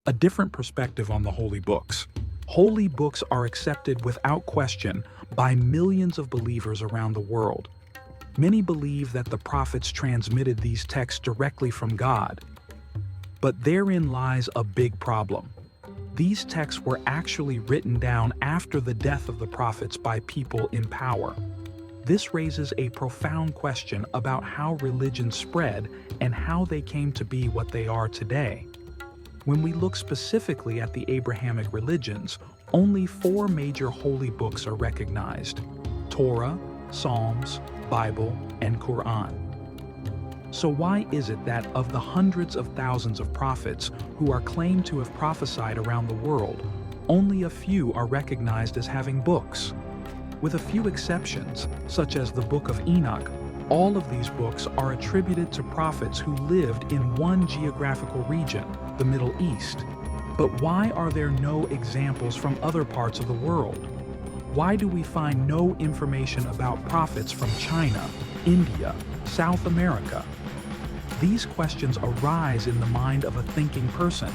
A different perspective on the holy books. Holy books are accepted without question by millions of believers around the world. Many believe that the prophets transmitted these texts directly from God. But therein lies a big problem. These texts were actually written down after the death of the prophets by people in power. This raises a profound question about how religion spread and how they came to be what they are today. When we look specifically at the Abrahamic religions, only 4 major holy books are recognized: Torah, Psalms, Bible, and Quran. So why is it that of the hundreds of thousands of prophets who are claimed to have prophesied around the world, only a few are recognized as having books? With a few exceptions, such as the Book of Enoch, all of these books are attributed to prophets who lived in one geographical region, the Middle East. But why are there no examples from other parts of the world? Why do we find no information about prophets from China, India, South America? These questions arise in the mind of a thinking person.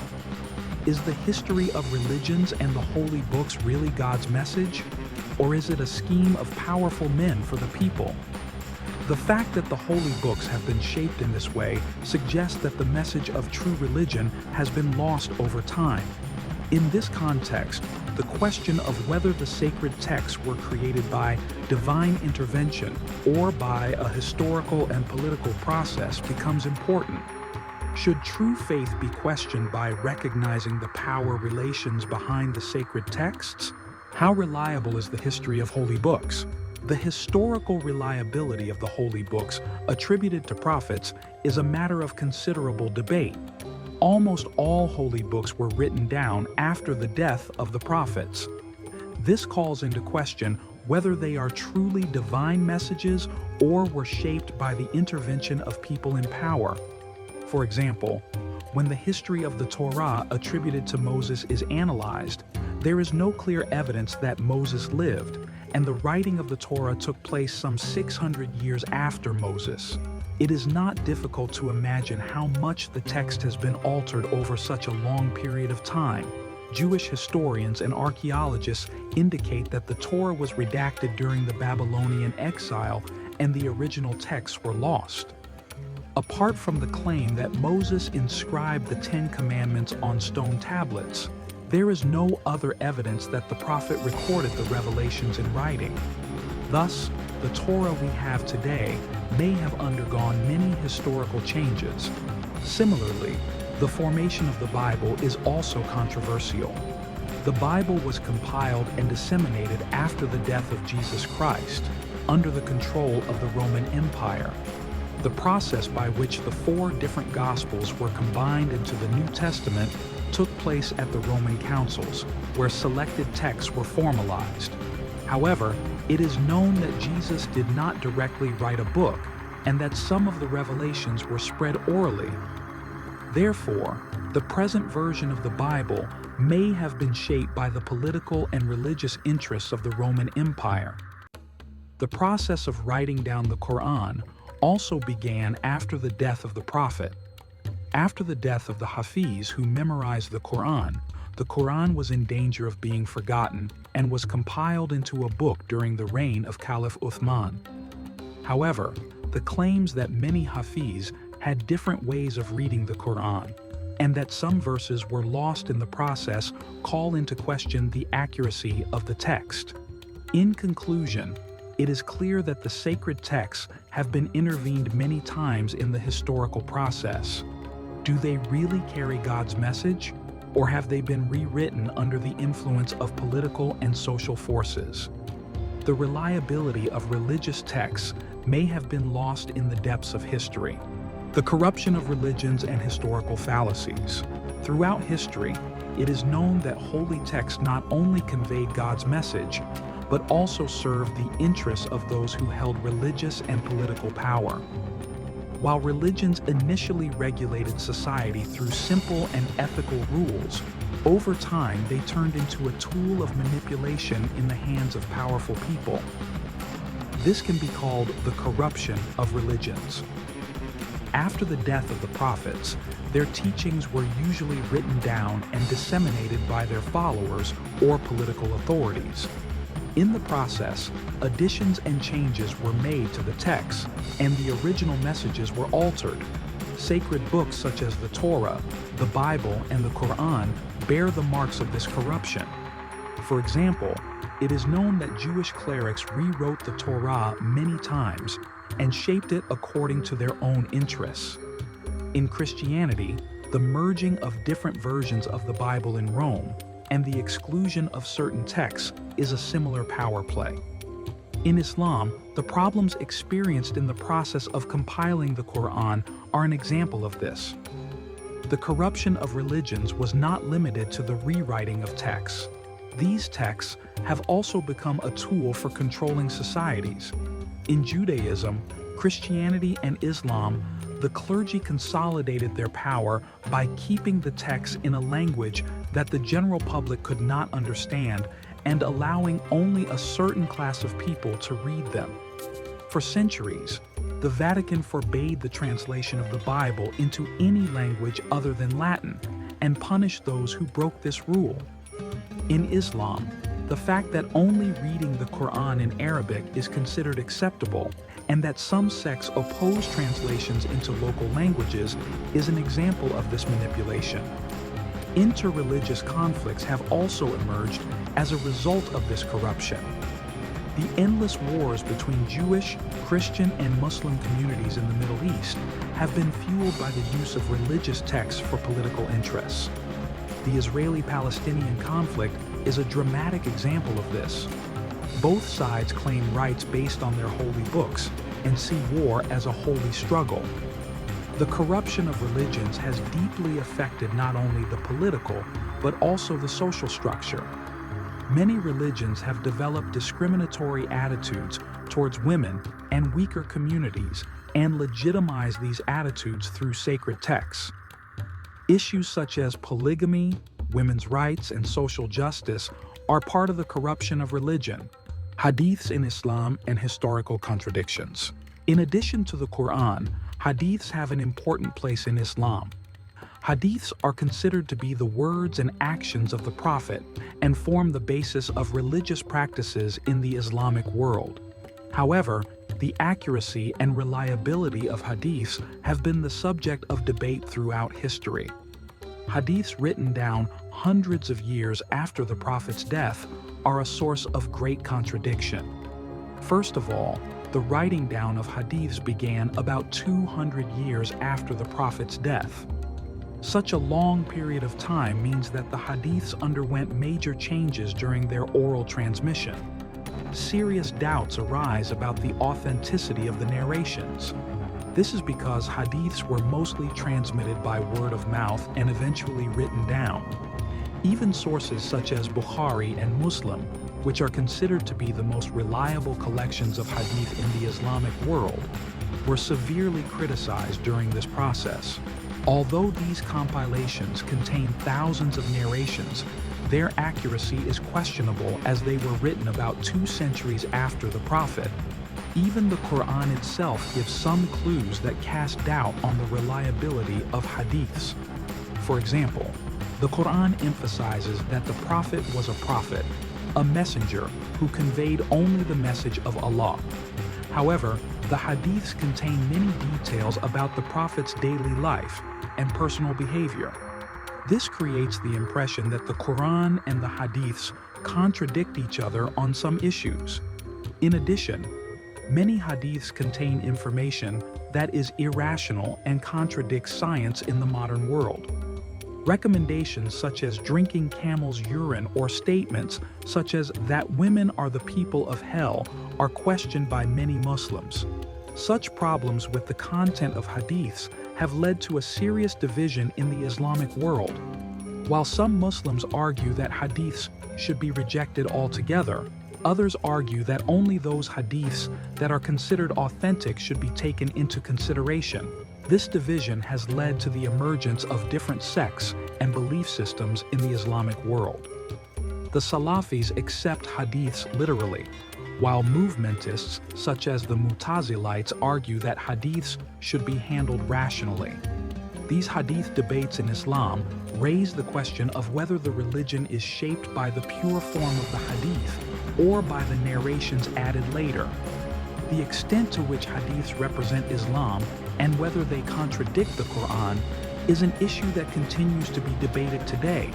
Is the history of religions and the holy books really God's message? Or is it a scheme of powerful men for the people? The fact that the holy books have been shaped in this way suggests that the message of true religion has been lost over time. In this context, the question of whether the sacred texts were created by divine intervention or by a historical and political process becomes important. Should true faith be questioned by recognizing the power relations behind the sacred texts? How reliable is the history of holy books? The historical reliability of the holy books attributed to prophets is a matter of considerable debate. Almost all holy books were written down after the death of the prophets. This calls into question whether they are truly divine messages or were shaped by the intervention of people in power. For example, when the history of the Torah attributed to Moses is analyzed, there is no clear evidence that Moses lived, and the writing of the Torah took place some 600 years after Moses. It is not difficult to imagine how much the text has been altered over such a long period of time. Jewish historians and archaeologists indicate that the Torah was redacted during the Babylonian exile and the original texts were lost. Apart from the claim that Moses inscribed the 10 Commandments on stone tablets, there is no other evidence that the prophet recorded the revelations in writing. Thus, the Torah we have today may have undergone many historical changes. Similarly, the formation of the Bible is also controversial. The Bible was compiled and disseminated after the death of Jesus Christ, under the control of the Roman Empire. The process by which the 4 different Gospels were combined into the New Testament took place at the Roman councils, where selected texts were formalized. However, it is known that Jesus did not directly write a book, and that some of the revelations were spread orally. Therefore, the present version of the Bible may have been shaped by the political and religious interests of the Roman Empire. The process of writing down the Quran also began after the death of the prophet. After the death of the Hafiz who memorized the Quran was in danger of being forgotten and was compiled into a book during the reign of Caliph Uthman. However, the claims that many Hafiz had different ways of reading the Quran, and that some verses were lost in the process call into question the accuracy of the text. In conclusion, it is clear that the sacred texts have been intervened many times in the historical process. Do they really carry God's message, or have they been rewritten under the influence of political and social forces? The reliability of religious texts may have been lost in the depths of history. The corruption of religions and historical fallacies. Throughout history, it is known that holy texts not only conveyed God's message, but also served the interests of those who held religious and political power. While religions initially regulated society through simple and ethical rules, over time they turned into a tool of manipulation in the hands of powerful people. This can be called the corruption of religions. After the death of the prophets, their teachings were usually written down and disseminated by their followers or political authorities. In the process, additions and changes were made to the text, and the original messages were altered. Sacred books such as the Torah, the Bible, and the Quran bear the marks of this corruption. For example, it is known that Jewish clerics rewrote the Torah many times and shaped it according to their own interests. In Christianity, the merging of different versions of the Bible in Rome and the exclusion of certain texts is a similar power play. In Islam, the problems experienced in the process of compiling the Quran are an example of this. The corruption of religions was not limited to the rewriting of texts. These texts have also become a tool for controlling societies. In Judaism, Christianity, and Islam, the clergy consolidated their power by keeping the texts in a language that the general public could not understand and allowing only a certain class of people to read them. For centuries, the Vatican forbade the translation of the Bible into any language other than Latin and punished those who broke this rule. In Islam, the fact that only reading the Quran in Arabic is considered acceptable and that some sects oppose translations into local languages is an example of this manipulation. Interreligious conflicts have also emerged as a result of this corruption. The endless wars between Jewish, Christian, and Muslim communities in the Middle East have been fueled by the use of religious texts for political interests. The Israeli-Palestinian conflict is a dramatic example of this. Both sides claim rights based on their holy books and see war as a holy struggle. The corruption of religions has deeply affected not only the political, but also the social structure. Many religions have developed discriminatory attitudes towards women and weaker communities and legitimize these attitudes through sacred texts. Issues such as polygamy, women's rights, and social justice are part of the corruption of religion. Hadiths in Islam and historical contradictions. In addition to the Quran, hadiths have an important place in Islam. Hadiths are considered to be the words and actions of the Prophet and form the basis of religious practices in the Islamic world. However, the accuracy and reliability of hadiths have been the subject of debate throughout history. Hadiths written down hundreds of years after the Prophet's death are a source of great contradiction. First of all, the writing down of hadiths began about 200 years after the Prophet's death. Such a long period of time means that the hadiths underwent major changes during their oral transmission. Serious doubts arise about the authenticity of the narrations. This is because hadiths were mostly transmitted by word of mouth and eventually written down. Even sources such as Bukhari and Muslim, which are considered to be the most reliable collections of hadith in the Islamic world, were severely criticized during this process. Although these compilations contain thousands of narrations, their accuracy is questionable as they were written about 2 centuries after the Prophet. Even the Quran itself gives some clues that cast doubt on the reliability of hadiths. For example, the Quran emphasizes that the Prophet was a prophet, a messenger who conveyed only the message of Allah. However, the hadiths contain many details about the Prophet's daily life and personal behavior. This creates the impression that the Quran and the hadiths contradict each other on some issues. In addition, many hadiths contain information that is irrational and contradicts science in the modern world. Recommendations such as drinking camel's urine or statements such as that women are the people of hell are questioned by many Muslims. Such problems with the content of hadiths have led to a serious division in the Islamic world. While some Muslims argue that hadiths should be rejected altogether, others argue that only those hadiths that are considered authentic should be taken into consideration. This division has led to the emergence of different sects and belief systems in the Islamic world. The Salafis accept hadiths literally, while movementists such as the Mu'tazilites argue that hadiths should be handled rationally. These Hadith debates in Islam raise the question of whether the religion is shaped by the pure form of the Hadith or by the narrations added later. The extent to which Hadiths represent Islam and whether they contradict the Quran is an issue that continues to be debated today,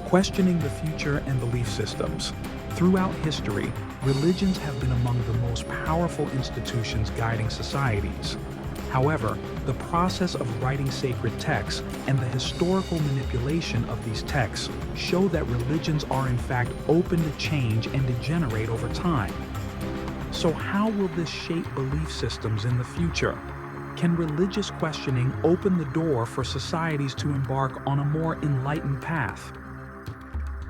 questioning the future and belief systems. Throughout history, religions have been among the most powerful institutions guiding societies. However, the process of writing sacred texts and the historical manipulation of these texts show that religions are in fact open to change and degenerate over time. So how will this shape belief systems in the future? Can religious questioning open the door for societies to embark on a more enlightened path?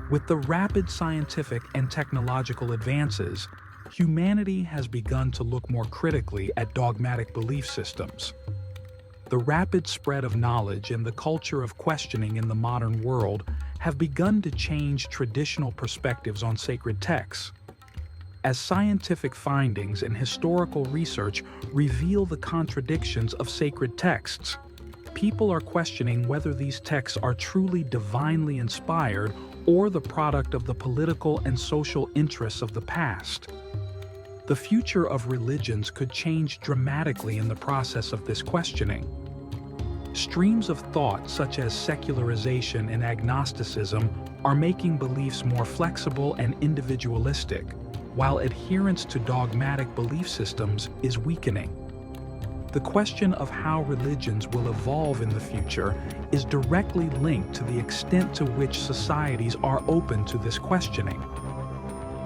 With the rapid scientific and technological advances, humanity has begun to look more critically at dogmatic belief systems. The rapid spread of knowledge and the culture of questioning in the modern world have begun to change traditional perspectives on sacred texts. As scientific findings and historical research reveal the contradictions of sacred texts, people are questioning whether these texts are truly divinely inspired or the product of the political and social interests of the past. The future of religions could change dramatically in the process of this questioning. Streams of thought such as secularization and agnosticism are making beliefs more flexible and individualistic, while adherence to dogmatic belief systems is weakening. The question of how religions will evolve in the future is directly linked to the extent to which societies are open to this questioning.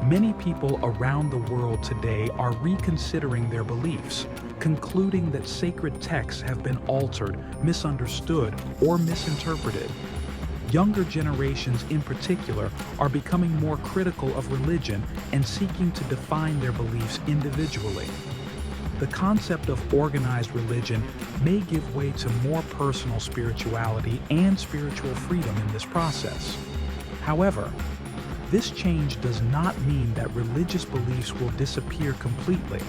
Many people around the world today are reconsidering their beliefs, concluding that sacred texts have been altered, misunderstood, or misinterpreted. Younger generations in particular are becoming more critical of religion and seeking to define their beliefs individually. The concept of organized religion may give way to more personal spirituality and spiritual freedom in this process. However, this change does not mean that religious beliefs will disappear completely.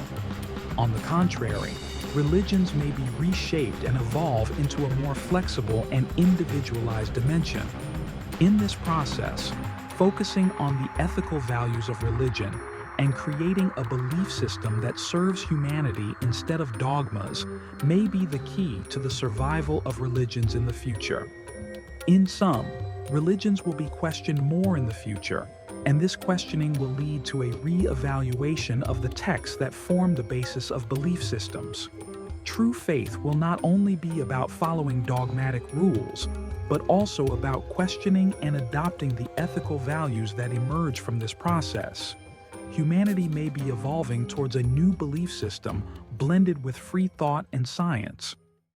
On the contrary, religions may be reshaped and evolve into a more flexible and individualized dimension. In this process, focusing on the ethical values of religion and creating a belief system that serves humanity instead of dogmas may be the key to the survival of religions in the future. In sum, religions will be questioned more in the future, and this questioning will lead to a re-evaluation of the texts that form the basis of belief systems. True faith will not only be about following dogmatic rules, but also about questioning and adopting the ethical values that emerge from this process. Humanity may be evolving towards a new belief system blended with free thought and science.